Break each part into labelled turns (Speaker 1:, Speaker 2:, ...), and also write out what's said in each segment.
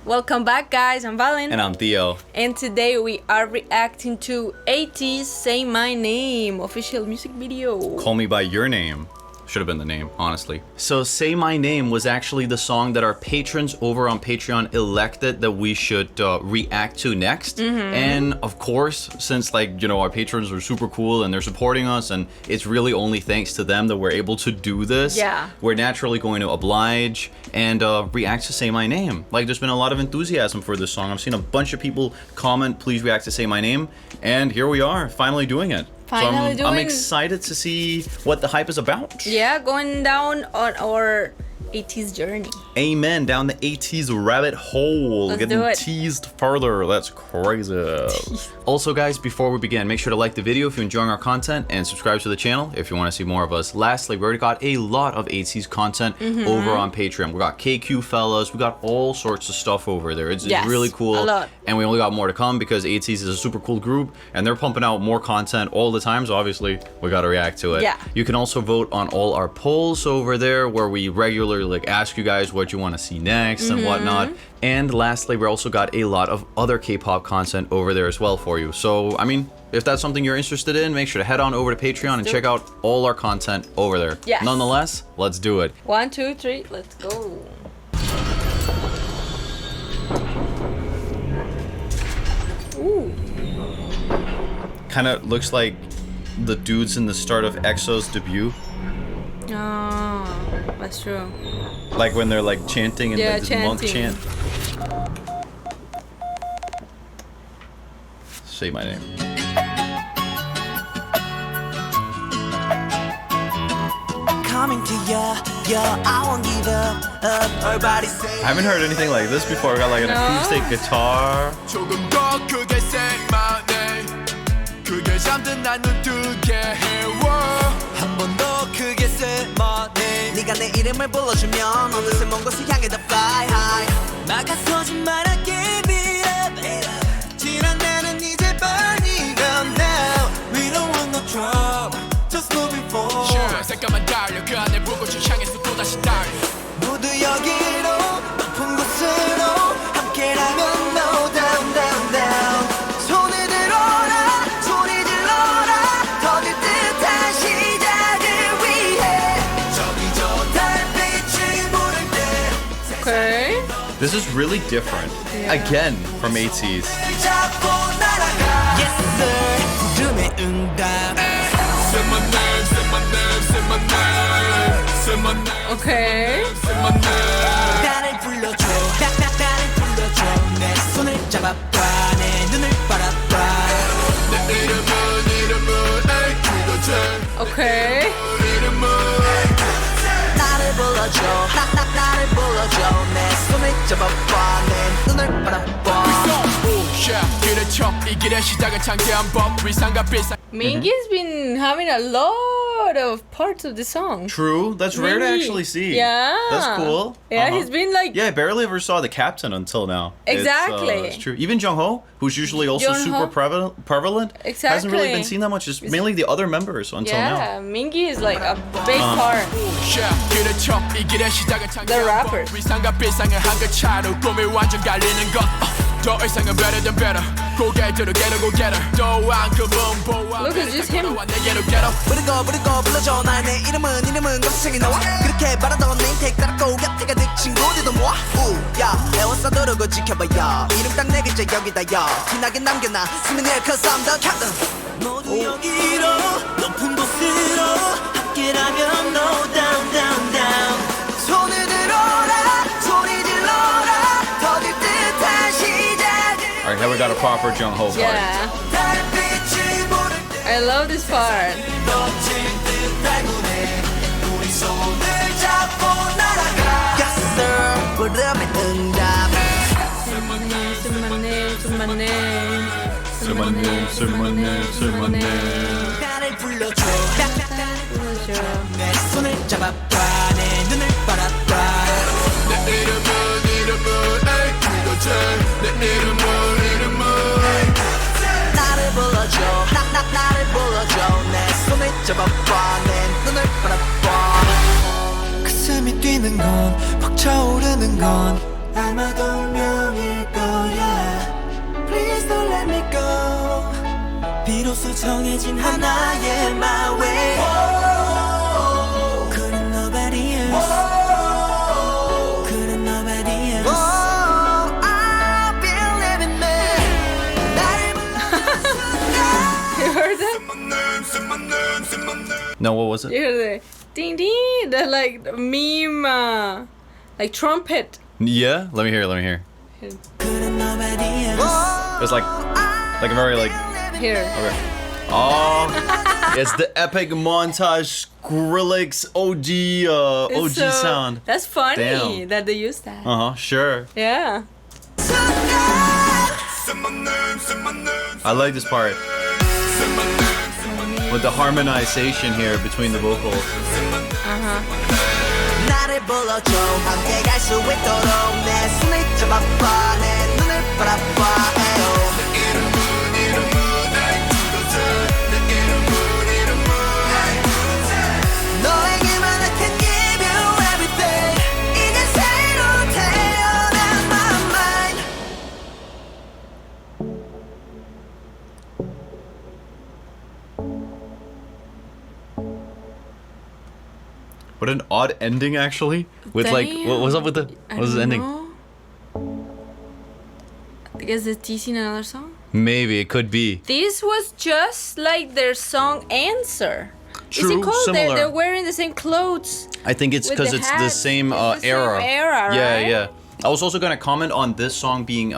Speaker 1: Welcome back, guys. I'm Valen.
Speaker 2: And I'm Theo.
Speaker 1: And today we are reacting to ATEEZ Say My Name official music video.
Speaker 2: Call Me By Your Name. Should have been the name, honestly. So Say My Name was actually the song that our patrons over on Patreon elected that we should react to next. And of course, since our patrons are super cool and they're supporting us, and it's really only thanks to them that we're able to do this.
Speaker 1: Yeah.
Speaker 2: We're naturally going to oblige and react to Say My Name. There's been a lot of enthusiasm for this song. I've seen a bunch of people comment, please react to Say My Name. And here we are, finally doing it. I'm excited to see what the hype is about.
Speaker 1: Yeah, going down on our ATEEZ journey.
Speaker 2: Amen. Down the ATEEZ rabbit hole.
Speaker 1: Let's
Speaker 2: Getting
Speaker 1: do it.
Speaker 2: teased further. That's crazy. Also, guys, before we begin, make sure to like the video if you're enjoying our content and subscribe to the channel if you want to see more of us. Lastly, we already got a lot of ATEEZ content over on Patreon. We got KQ fellas. We got all sorts of stuff over there. It's really cool.
Speaker 1: A lot.
Speaker 2: And we only got more to come because ATEEZ is a super cool group and they're pumping out more content all the time. So obviously, we got to react to it.
Speaker 1: Yeah.
Speaker 2: You can also vote on all our polls over there where we regularly ask you guys what you want to see next and whatnot. And lastly, we also got a lot of other K-pop content over there as well for you. So, if that's something you're interested in, make sure to head on over to Patreon and check out all our content over there.
Speaker 1: Yes.
Speaker 2: Nonetheless, let's do it.
Speaker 1: 1, 2, 3, let's go. Ooh.
Speaker 2: Kind of looks like the dudes in the start of EXO's debut.
Speaker 1: Oh, that's true.
Speaker 2: When they're chanting and this monk chant. Say my name.
Speaker 3: Coming to you, I won't give up. Everybody say
Speaker 2: I haven't heard anything like this before. I got an acoustic guitar.
Speaker 3: 조금 더 크게 say my name. 그게 잠든 난 눈뜨게 해워. 한 번 더 크게 say my name. 네가 내 이름을 불러주면 어느새 먼 곳을 향해 더 fly high. 막아서지 마라 give it up. 지난 나는 이제 burning up now. We don't want no trouble, just moving forward. Sure, 잠깐만 달려 그 안에 불꽃을 향해서 또다시 달려. 모두 여기로 높은 곳으로 함께라면 no down down down. 손을 들어라 소리 질러라 터질 듯한 시작을 위해 저기 저 달빛이 부를 때.
Speaker 1: Okay.
Speaker 2: This is really different. Again, from ATEEZ.
Speaker 3: 잡고 날아가. Yes sir. 구름의 응답. Say my name, say my name, say my name, say my name.
Speaker 1: Okay.
Speaker 3: Say my name. 나를 불러줘, 나를 불러줘. 내 손을 잡아봐, 내 눈을 바라봐. 내 이름은 에이 그거지.
Speaker 1: Okay.
Speaker 3: 이름은 나를 불러줘, 나를 불러줘. 내 손을 잡아봐, 내 눈을 바라봐. 길을 쳐, 이 길의 시작은 창대한 법. 위상과 비상.
Speaker 1: Mingy's been having a lot of parts of the song.
Speaker 2: True. That's rare to actually see.
Speaker 1: Yeah.
Speaker 2: That's cool.
Speaker 1: Yeah, he's been
Speaker 2: Yeah, I barely ever saw the captain until now.
Speaker 1: Exactly.
Speaker 2: It's true. Even Jungho, who's usually also super prevalent, hasn't really been seen that much. It's mainly the other members until now.
Speaker 1: Yeah, Mingy is a big part. The rapper.
Speaker 3: 더 이상은 better than better. 고개들을 get her. 또한 그분 보아.
Speaker 1: Look, it's just him.
Speaker 3: 부르고 불러줘 날 내 이름은 검색이 나와. 그렇게 바라던 name tag 따라고 곁에 가득 친구들도 모아. 야 애워싸 누르고 지켜봐요. 이름 딱 내 글자 여기다요. 티나게 남겨놔 스미네 cause I'm the captain. 모두 여기로 높은 곳으로 함께라면 no down down down. 손을 들어라 소리 질러라 터질 듯한 시작을.
Speaker 2: Alright, now we got a proper Jungho part.
Speaker 1: Yeah. I love this part.
Speaker 3: Yes sir. 부름의 응답.
Speaker 1: Say my name, say my name.
Speaker 2: Say my name, say my name, say my name.
Speaker 3: 나를 불러줘. 내 손을 잡아봐. 내 눈을 바라봐. 내 이름은 에이 그거지. 내 이름은 나를 불러줘. 나를 불러줘. 내 손을 잡아봐. 내 눈을 바라봐. 가슴이 뛰는 건 벅차오르는 건 아마도 운명이 너로서 정해진 하나의 my way couldn't nobody else couldn't nobody else I believe in me 나를 불러준 순간
Speaker 1: You heard that?
Speaker 2: No, what was
Speaker 1: You
Speaker 2: it?
Speaker 1: heard the ding ding, the like meme, like trumpet.
Speaker 2: Yeah, let me hear.
Speaker 3: couldn't nobody else
Speaker 2: It's like a very like.
Speaker 1: Here.
Speaker 2: Okay. Oh, it's the epic montage Skrillex OG
Speaker 1: It's so-
Speaker 2: sound.
Speaker 1: That's funny
Speaker 2: Damn.
Speaker 1: that they use that.
Speaker 2: Sure.
Speaker 1: Yeah.
Speaker 2: I like this part with the harmonization here between the vocals.
Speaker 3: 나를 불러줘 함께 갈 수 있도록 내 손을 잡아봐 내 눈을 바라봐 너에게만 I can give you everything 이제 새로 태어난 my mind
Speaker 2: What an odd ending, actually. With like, what was up with the? What was the ending?
Speaker 1: I guess they're teasing another song.
Speaker 2: Maybe it could be.
Speaker 1: This was just like their song Answer. Is
Speaker 2: True,
Speaker 1: it called?
Speaker 2: similar.
Speaker 1: They're wearing the same clothes.
Speaker 2: I think it's
Speaker 1: With
Speaker 2: because
Speaker 1: the
Speaker 2: it's the
Speaker 1: hats.
Speaker 2: same
Speaker 1: It's the same
Speaker 2: era.
Speaker 1: era,
Speaker 2: Yeah,
Speaker 1: right?
Speaker 2: yeah. I was also gonna comment on this song being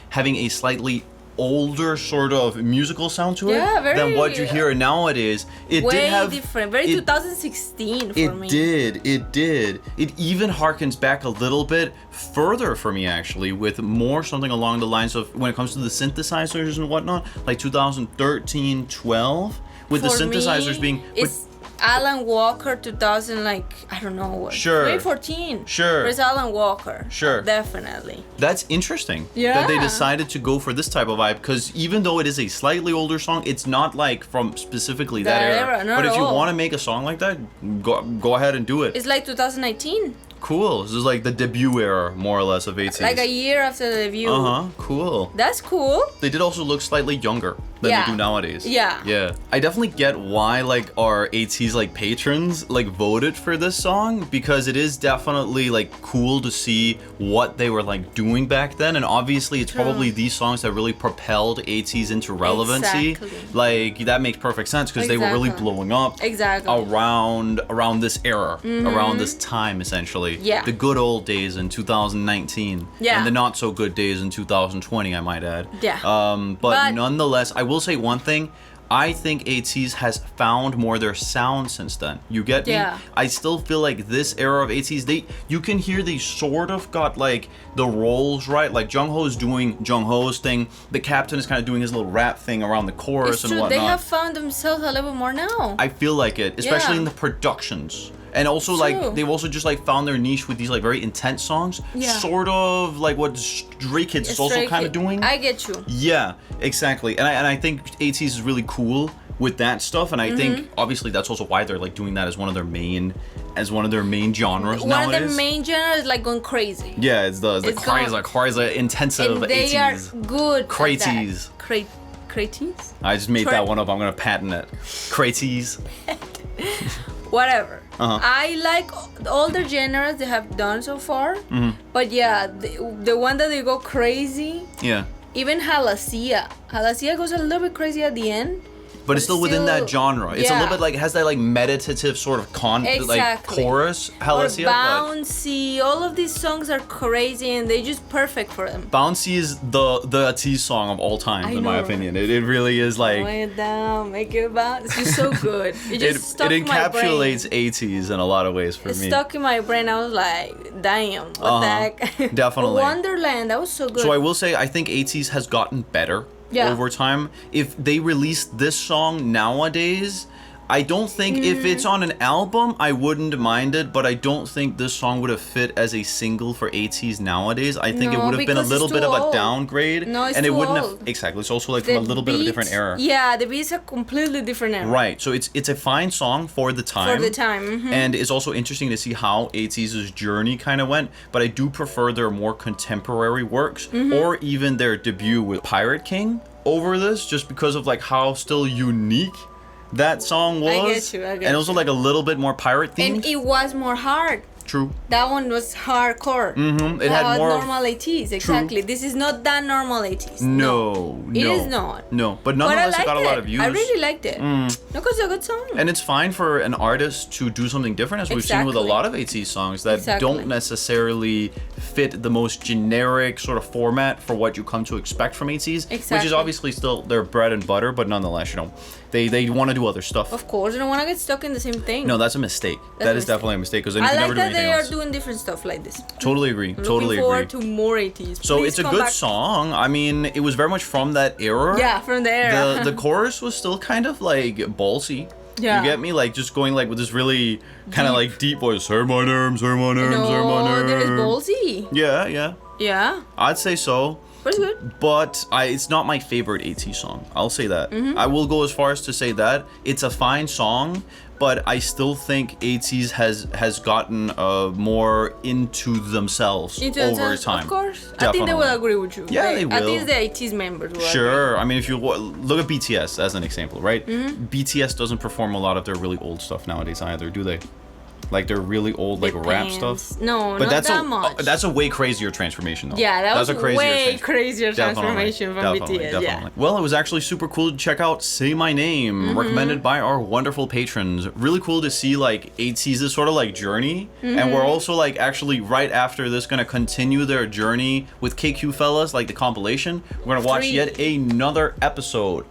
Speaker 2: having a slightly older sort of musical sound to it
Speaker 1: Yeah, very-
Speaker 2: than what you hear nowadays. It
Speaker 1: Way
Speaker 2: did have
Speaker 1: different. Very
Speaker 2: it-
Speaker 1: 2016 for
Speaker 2: It
Speaker 1: me.
Speaker 2: did. It even harkens back a little bit further for me, actually, with more something along the lines of when it comes to the synthesizers and whatnot, like 2013, 12, with the
Speaker 1: For
Speaker 2: synthesizers
Speaker 1: me,
Speaker 2: being.
Speaker 1: It's Alan Walker 2000, like, I don't know what.
Speaker 2: Sure.
Speaker 1: 2014.
Speaker 2: Sure.
Speaker 1: There's Alan Walker.
Speaker 2: Sure.
Speaker 1: Definitely.
Speaker 2: That's interesting that they
Speaker 1: Yeah.
Speaker 2: decided to go for this type of vibe, because even though it is a slightly older song, it's not like from specifically that
Speaker 1: That
Speaker 2: era.
Speaker 1: era, not
Speaker 2: But if
Speaker 1: at
Speaker 2: you
Speaker 1: all.
Speaker 2: want to make a song like that, go ahead and do it.
Speaker 1: It's like 2019.
Speaker 2: Cool. This is like the debut era, more or less, of ATEEZ.
Speaker 1: Like a year after the debut.
Speaker 2: Cool.
Speaker 1: That's cool.
Speaker 2: They did also look slightly younger than
Speaker 1: Yeah.
Speaker 2: they do nowadays.
Speaker 1: Yeah.
Speaker 2: Yeah. I definitely get why like our ATEEZ like patrons like voted for this song, because it is definitely like cool to see what they were like doing back then, and obviously it's
Speaker 1: True.
Speaker 2: probably these songs that really propelled ATEEZ into relevancy.
Speaker 1: Exactly.
Speaker 2: Like that makes perfect sense because they were really
Speaker 1: Exactly.
Speaker 2: blowing up
Speaker 1: Exactly.
Speaker 2: around this era, around this time essentially.
Speaker 1: Yeah.
Speaker 2: The good old days in 2019.
Speaker 1: Yeah.
Speaker 2: And the not so good days in 2020, I might add.
Speaker 1: Yeah.
Speaker 2: But nonetheless, I will say one thing. I think ATEEZ has found more their sound since then. You get me?
Speaker 1: Yeah.
Speaker 2: I still feel like this era of ATEEZ, you can hear they sort of got like the roles right. Like Jungho is doing Jungho's thing. The Captain is kind of doing his little rap thing around the chorus
Speaker 1: It's
Speaker 2: and
Speaker 1: true.
Speaker 2: whatnot.
Speaker 1: They have found themselves a little bit more now.
Speaker 2: I feel like it, especially
Speaker 1: Yeah.
Speaker 2: in the productions. And also
Speaker 1: True.
Speaker 2: like they've also just like found their niche with these like very intense songs.
Speaker 1: Yeah.
Speaker 2: Sort of like what Stray Kids is also
Speaker 1: Stray
Speaker 2: kind of
Speaker 1: Kid-
Speaker 2: doing.
Speaker 1: I get you.
Speaker 2: Yeah, exactly. And I think ATEEZ is really cool with that stuff, and I
Speaker 1: Mm-hmm.
Speaker 2: think obviously that's also why they're like doing that as one of their main genres
Speaker 1: One
Speaker 2: nowadays.
Speaker 1: of the main genres is like going crazy.
Speaker 2: Yeah, it's the
Speaker 1: It's
Speaker 2: crazy intensive
Speaker 1: And they are
Speaker 2: ATEEZ.
Speaker 1: good.
Speaker 2: Crazies.
Speaker 1: Crazies?
Speaker 2: I just made
Speaker 1: Tra-
Speaker 2: that one up. I'm gonna patent it. Crazies.
Speaker 1: Whatever.
Speaker 2: Uh-huh.
Speaker 1: I like all the genres they have done so far.
Speaker 2: Mm-hmm.
Speaker 1: But yeah, the one that they go crazy,
Speaker 2: Yeah.
Speaker 1: even Halasia. Halasia goes a little bit crazy at the end.
Speaker 2: But it's still within that genre. It's a
Speaker 1: yeah.
Speaker 2: little bit like it has that like meditative sort of like
Speaker 1: Exactly.
Speaker 2: chorus,
Speaker 1: Or
Speaker 2: Halasia, but
Speaker 1: bouncy. All of these songs are crazy and they're just perfect for them.
Speaker 2: Bouncy is the ATEEZ song of all time,
Speaker 1: I
Speaker 2: in my
Speaker 1: know.
Speaker 2: opinion. It really is like
Speaker 1: Lay it down, make it bounce. It's just so good. It just
Speaker 2: it
Speaker 1: stuck in my brain.
Speaker 2: encapsulates ATEEZ in a lot of ways for
Speaker 1: It
Speaker 2: me.
Speaker 1: stuck in my brain. I was like, damn, what the heck?
Speaker 2: Definitely.
Speaker 1: Wonderland, that was so good.
Speaker 2: So I will say, I think ATEEZ has gotten better
Speaker 1: Yeah.
Speaker 2: over time. If they released this song nowadays, I don't think if it's on an album, I wouldn't mind it, but I don't think this song would have fit as a single for ATEEZ nowadays. I think it
Speaker 1: No,
Speaker 2: would have been a
Speaker 1: because
Speaker 2: little
Speaker 1: it's
Speaker 2: bit
Speaker 1: too
Speaker 2: of a
Speaker 1: old.
Speaker 2: downgrade.
Speaker 1: No, it's
Speaker 2: and it
Speaker 1: too
Speaker 2: wouldn't
Speaker 1: old.
Speaker 2: have exactly. It's also like from a little bit of a different era.
Speaker 1: Yeah, the beats are completely different era.
Speaker 2: Right. So it's a fine song for the time.
Speaker 1: For the time. Mhm.
Speaker 2: And it's also interesting to see how ATEEZ's journey kind of went, but I do prefer their more contemporary works
Speaker 1: Mm-hmm.
Speaker 2: or even their debut with Pirate King over this just because of like how still unique that song was.
Speaker 1: I get you.
Speaker 2: And also like a little bit more pirate themed.
Speaker 1: And it was more hard.
Speaker 2: True.
Speaker 1: That one was hardcore.
Speaker 2: Mm-hmm. It
Speaker 1: that
Speaker 2: had
Speaker 1: was
Speaker 2: more
Speaker 1: normal ATEEZ, exactly. This is not that normal ATEEZ.
Speaker 2: No.
Speaker 1: It is not.
Speaker 2: No, but nonetheless, it got a lot of views.
Speaker 1: I really liked it. No, because it's a good song.
Speaker 2: And it's fine for an artist to do something different, as we've seen with a lot of ATEEZ songs that don't necessarily fit the most generic sort of format for what you come to expect from ATEEZ, which is obviously still their bread and butter, but nonetheless, you know, they want to do other stuff.
Speaker 1: Of course, they don't want to get stuck in the same thing.
Speaker 2: No, that's a mistake. That is definitely a mistake, because then you can never do anything else.
Speaker 1: I like that they are doing different stuff like this.
Speaker 2: Totally agree.
Speaker 1: Looking forward to more ATEEZ.
Speaker 2: So it's a good song. I mean, it was very much from that era.
Speaker 1: Yeah, from the era.
Speaker 2: The chorus was still kind of like ballsy.
Speaker 1: Yeah.
Speaker 2: You get me? Like just going like with this really kind of like deep voice. Say my name, say my name, say my name.
Speaker 1: No, there is ballsy.
Speaker 2: Yeah, yeah.
Speaker 1: Yeah.
Speaker 2: I'd say so.
Speaker 1: But it's good.
Speaker 2: But it's not my favorite ATEEZ song. I'll say that. I will go as far as to say that it's a fine song, but I still think ATEEZ has gotten more into themselves over time.
Speaker 1: Of course.
Speaker 2: Definitely.
Speaker 1: I think they will agree with you.
Speaker 2: Yeah, they will.
Speaker 1: At least the ATEEZ members will
Speaker 2: Sure.
Speaker 1: agree.
Speaker 2: I mean, if you look at BTS as an example, right? BTS doesn't perform a lot of their really old stuff nowadays either, do they? Like their really old like rap stuff.
Speaker 1: No,
Speaker 2: but
Speaker 1: not
Speaker 2: that's
Speaker 1: that much.
Speaker 2: That's a way crazier transformation though.
Speaker 1: Yeah, that was
Speaker 2: a
Speaker 1: way crazier transformation from
Speaker 2: definitely,
Speaker 1: BTS.
Speaker 2: Definitely.
Speaker 1: Yeah.
Speaker 2: Well, it was actually super cool to check out Say My Name, recommended by our wonderful patrons. Really cool to see like ATEEZ's sort of like journey, and we're also like actually right after this gonna continue their journey with KQ Fellas, like the compilation. We're gonna watch yet another episode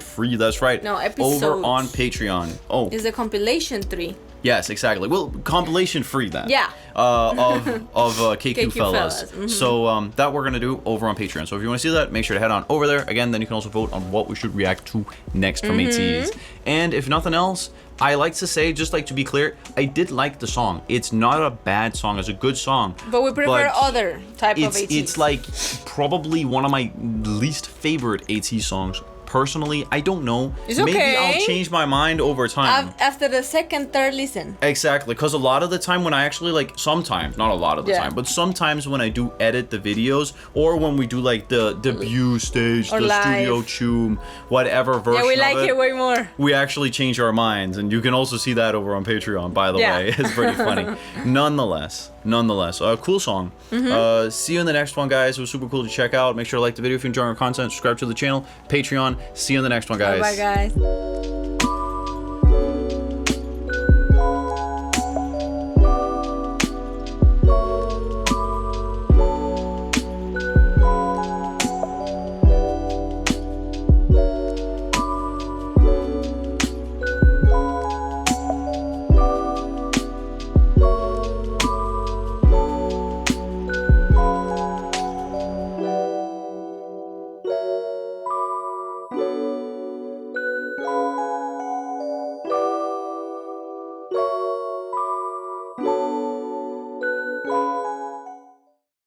Speaker 2: 3. That's right.
Speaker 1: No, episodes.
Speaker 2: Over on Patreon. Oh,
Speaker 1: It's the compilation 3.
Speaker 2: yes, exactly. Well, compilation free then.
Speaker 1: Yeah.
Speaker 2: Of KQ
Speaker 1: KQ
Speaker 2: Fellas.
Speaker 1: Fellas.
Speaker 2: So that we're gonna do over on Patreon. So if you want to see that, make sure to head on over there. Again, then you can also vote on what we should react to next from ATEEZ. And if nothing else, I like to say, just like to be clear, I did like the song. It's not a bad song. It's a good song.
Speaker 1: But we prefer other type of ATEEZ.
Speaker 2: It's like probably one of my least favorite ATEEZ songs. Personally, I don't know.
Speaker 1: It's
Speaker 2: Maybe
Speaker 1: okay.
Speaker 2: I'll change my mind over time.
Speaker 1: After the second, third listen.
Speaker 2: Exactly, because a lot of the time when I actually like, sometimes, not a lot of the time, but sometimes when I do edit the videos, or when we do like the debut stage,
Speaker 1: or
Speaker 2: the
Speaker 1: live.
Speaker 2: studio tune, whatever version
Speaker 1: Yeah, we like
Speaker 2: of
Speaker 1: it way more.
Speaker 2: we actually change our minds, and you can also see that over on Patreon, by the way. It's pretty funny. Nonetheless, cool song. See you in the next one, guys. It was super cool to check out. Make sure to like the video if you enjoy our content, subscribe to the channel, Patreon. See you in the next one, guys.
Speaker 1: Bye, guys.